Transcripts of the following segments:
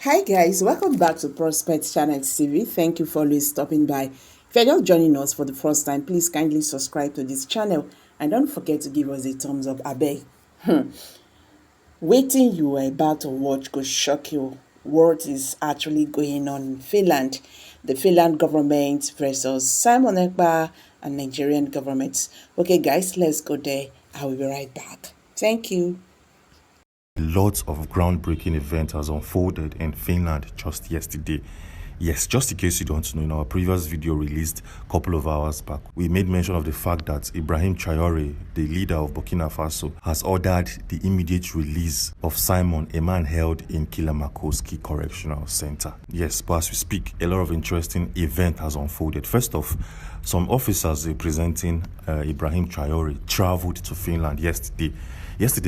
Hi guys, welcome back to Prospect Channel TV. Thank you for always stopping by. If you're just joining us for the first time, please kindly subscribe to this channel and don't forget to give us a thumbs up, abeg. Waiting you are about to watch could shock you. What is actually going on in Finland? The Finland government versus Simon Ekpa and Nigerian government. Okay guys, let's go there. I will be right back. Thank you. Lots of groundbreaking event has unfolded in Finland just yesterday. Yes, just in case you don't know, in our previous video released a couple of hours back, we made mention of the fact that Ibrahim Traore, the leader of Burkina Faso, has ordered the immediate release of Simon, a man held in Kilamakoski Correctional Center. Yes, but as we speak, a lot of interesting event has unfolded. First off, some officers representing Ibrahim Traore traveled to Finland yesterday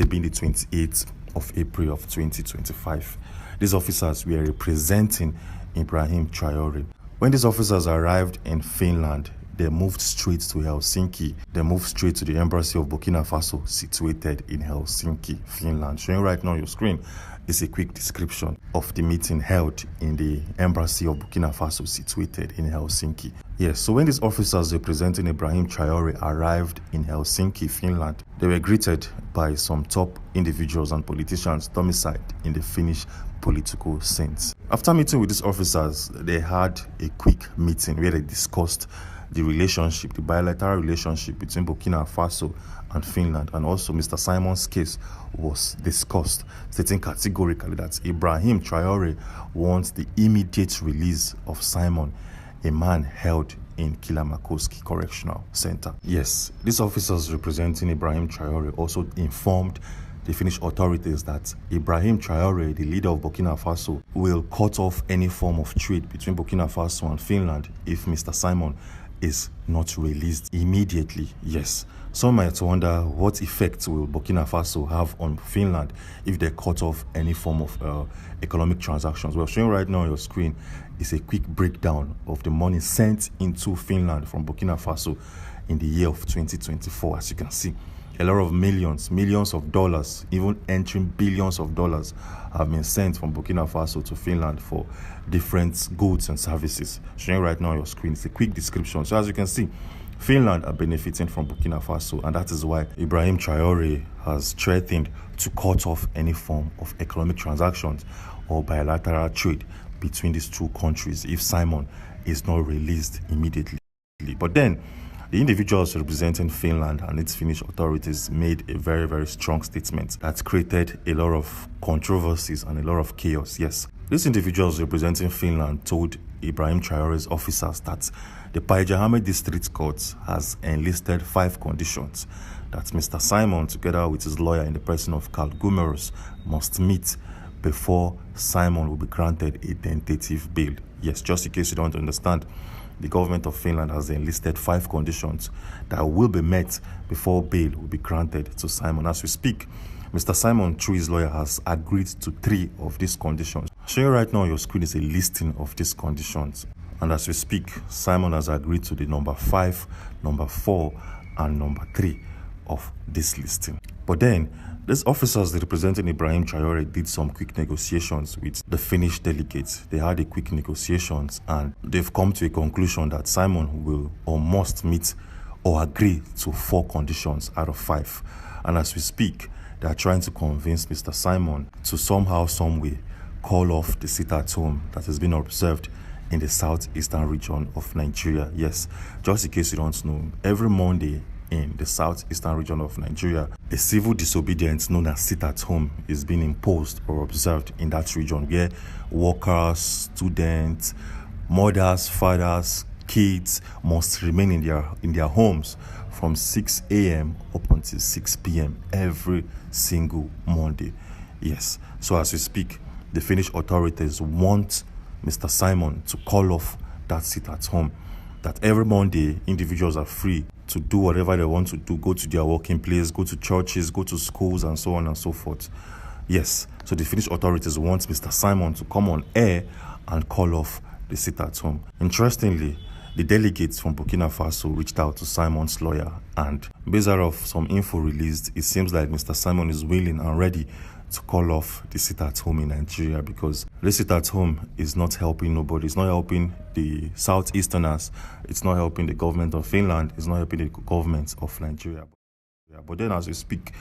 being the 28th of April of 2025. These officers were representing Ibrahim Traore. When these officers arrived in Finland, they moved straight to Helsinki. They moved straight to the embassy of Burkina Faso situated in Helsinki, Finland. Showing right now on your screen is a quick description of the meeting held in the embassy of Burkina Faso situated in Helsinki. Yes, so when these officers representing Ibrahim Traore arrived in Helsinki, Finland, they were greeted by some top individuals and politicians domiciled in the Finnish political sense. After meeting with these officers, they had a quick meeting where they discussed the relationship, the bilateral relationship between Burkina Faso and Finland, and also Mr. Simon's case was discussed, stating categorically that Ibrahim Traore wants the immediate release of Simon, a man held in Kilamakoski Correctional Center. Yes, these officers representing Ibrahim Traore also informed the Finnish authorities that Ibrahim Traore, the leader of Burkina Faso, will cut off any form of trade between Burkina Faso and Finland if Mr. Simon is not released immediately. Yes, some might wonder what effect will Burkina Faso have on Finland if they cut off any form of economic transactions. Well, showing right now on your screen is a quick breakdown of the money sent into Finland from Burkina Faso in the year of 2024. As you can see, a lot of millions of dollars, even entering billions of dollars, have been sent from Burkina Faso to Finland for different goods and services. Showing right now on your screen, it's a quick description. So as you can see, Finland are benefiting from Burkina Faso, and that is why Ibrahim Traore has threatened to cut off any form of economic transactions or bilateral trade between these two countries if Simon is not released immediately. But then, the individuals representing Finland and its Finnish authorities made a very strong statement that created a lot of controversies and a lot of chaos. Yes, these individuals representing Finland told Ibrahim Traore's officers that the Paijahame District Court has enlisted 5 conditions that Mr. Simon, together with his lawyer in the person of Carl Gumerus, must meet before Simon will be granted a tentative bail. Yes, just in case you don't understand, the government of Finland has enlisted 5 conditions that will be met before bail will be granted to Simon. As we speak, Mr. Simon, through his lawyer, has agreed to 3 of these conditions. Showing right now on your screen is a listing of these conditions. And as we speak, Simon has agreed to the number 5, number 4, and number 3 of this listing. But then, these officers representing Ibrahim Traore did some quick negotiations with the Finnish delegates. They had a quick negotiations and they've come to a conclusion that Simon will or must meet or agree to 4 conditions out of 5. And as we speak, they are trying to convince Mr. Simon to somehow, some way, call off the sit-at-home that has been observed in the southeastern region of Nigeria. Yes, just in case you don't know, every Monday in the southeastern region of Nigeria, a civil disobedience known as sit-at-home is being imposed or observed in that region, where workers, students, mothers, fathers, kids must remain in their homes from 6 a.m. up until 6 p.m. every single Monday. Yes, so as we speak, the Finnish authorities want Mr. Simon to call off that sit-at-home, that every Monday individuals are free to do whatever they want to do, go to their working place, go to churches, go to schools, and so on and so forth. Yes, so the Finnish authorities want Mr. Simon to come on air and call off the sit-at-home. Interestingly, the delegates from Burkina Faso reached out to Simon's lawyer, and based off some info released, it seems like Mr. Simon is willing and ready to call off the sit-at-home in Nigeria, because the sit-at-home is not helping nobody. It's not helping the Southeasterners. It's not helping the government of Finland. It's not helping the government of Nigeria. But then as we speak,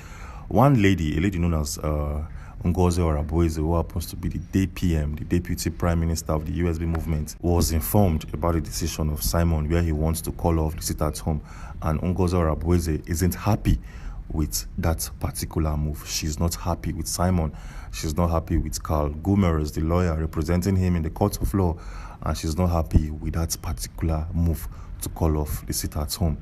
one lady, a lady known as Ungo Abu, who happens to be the DPM, the Deputy Prime Minister of the USB movement, was informed about the decision of Simon where he wants to call off the sit-at-home. And Ungo Abu isn't happy with that particular move. She's not happy with Simon. She's not happy with Carl Gumerus, the lawyer representing him in the court of law. And she's not happy with that particular move to call off the sit-at-home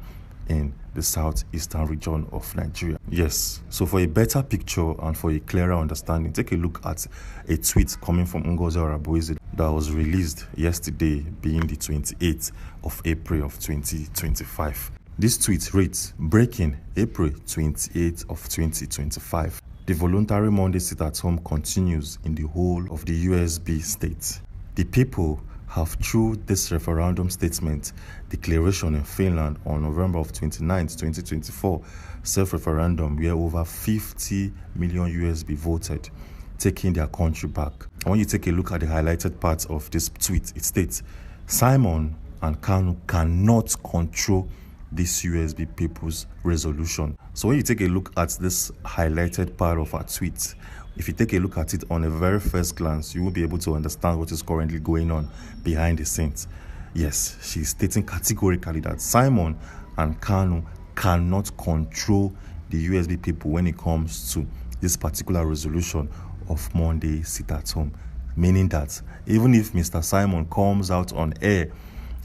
in the southeastern region of Nigeria. Yes, so for a better picture and for a clearer understanding, take a look at a tweet coming from Ungo Abu that was released yesterday, being the 28th of April of 2025. This tweet reads, breaking April 28th of 2025. The voluntary Monday sit-at-home continues in the whole of the USB state. The people have, through this referendum statement declaration in Finland on November of 29th, 2024, self-referendum where over 50 million USB voted, taking their country back. And when you take a look at the highlighted parts of this tweet, it states, Simon and Kanu cannot control this USB people's resolution. So when you take a look at this highlighted part of our tweet, if you take a look at it on a very first glance, you will be able to understand what is currently going on behind the scenes. Yes, she's stating categorically that Simon and Kanu cannot control the USB people when it comes to this particular resolution of Monday sit-at-home. Meaning that even if Mr. Simon comes out on air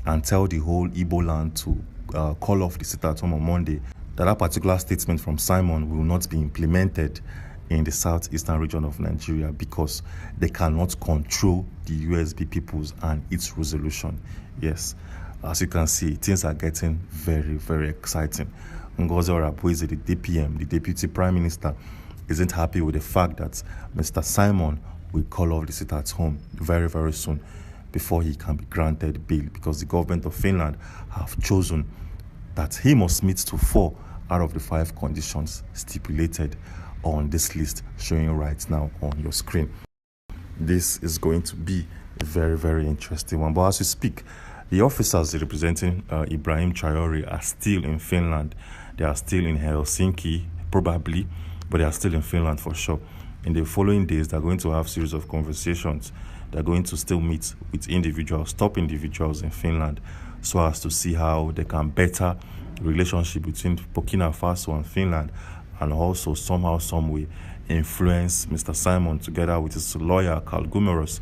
and tell the whole Igbo land to call off the sit-at-home on Monday, that particular statement from Simon will not be implemented in the southeastern region of Nigeria because they cannot control the USB peoples and its resolution. Yes, as you can see, things are getting very, very exciting. Ungo Abu, the DPM, the Deputy Prime Minister, isn't happy with the fact that Mr. Simon will call off the sit-at-home very, very soon before he can be granted bail, because the government of Finland have chosen that he must meet to 4 out of the 5 conditions stipulated on this list showing right now on your screen. This is going to be a very, very interesting one. But as we speak, the officers representing Ibrahim Traore are still in Finland. They are still in Helsinki, probably, but they are still in Finland for sure. In the following days, they're going to have a series of conversations. They're going to still meet with individuals, top individuals in Finland, so as to see how they can better the relationship between Burkina Faso and Finland, and also somehow, some way, influence Mr. Simon together with his lawyer, Carl Gumerus,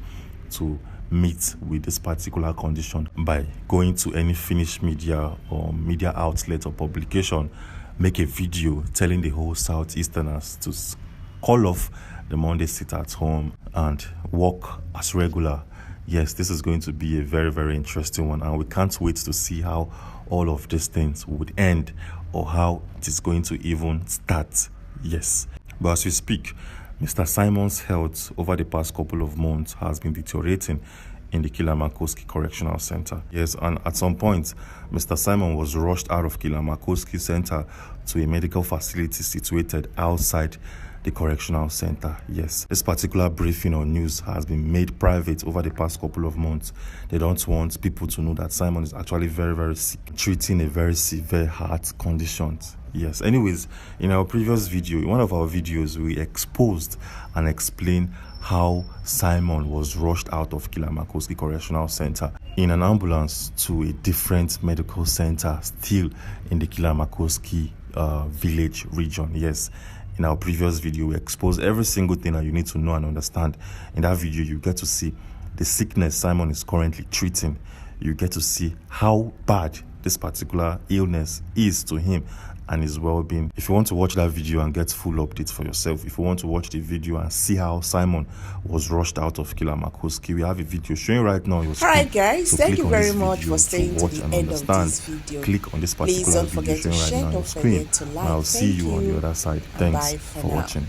to meet with this particular condition by going to any Finnish media or media outlet or publication, make a video telling the whole Southeasterners to call off the Monday sit-at-home and work as regular. Yes, this is going to be a very, very interesting one, and we can't wait to see how all of these things would end or how it is going to even start. Yes, but as we speak, Mr. Simon's health over the past couple of months has been deteriorating in the Kilamakoski Correctional Center. Yes, and at some point, Mr. Simon was rushed out of Kilamakoski Center to a medical facility situated outside the correctional center. Yes, this particular briefing or news has been made private over the past couple of months. They don't want people to know that Simon is actually very, very sick, treating a very severe heart condition. Yes, anyways, in our previous video, in one of our videos, we exposed and explained how Simon was rushed out of Kilamakoski Correctional Center in an ambulance to a different medical center still in the Kilamakoski village region. Yes, in our previous video, we exposed every single thing that you need to know and understand. In that video, you get to see the sickness Simon is currently treating. You get to see how bad this particular illness is to him and his well-being. If you want to watch that video and get full updates for yourself, if you want to watch the video and see how Simon was rushed out of Kilamakoski, we have a video showing right now on your screen. Alright guys, So thank click you on very this much video for staying to watch the and end of understand. this video. Click on this Please particular don't video forget to showing right share, now on your don't screen. forget to And like. I'll see Thank you on the you other side. and Thanks bye for now. watching.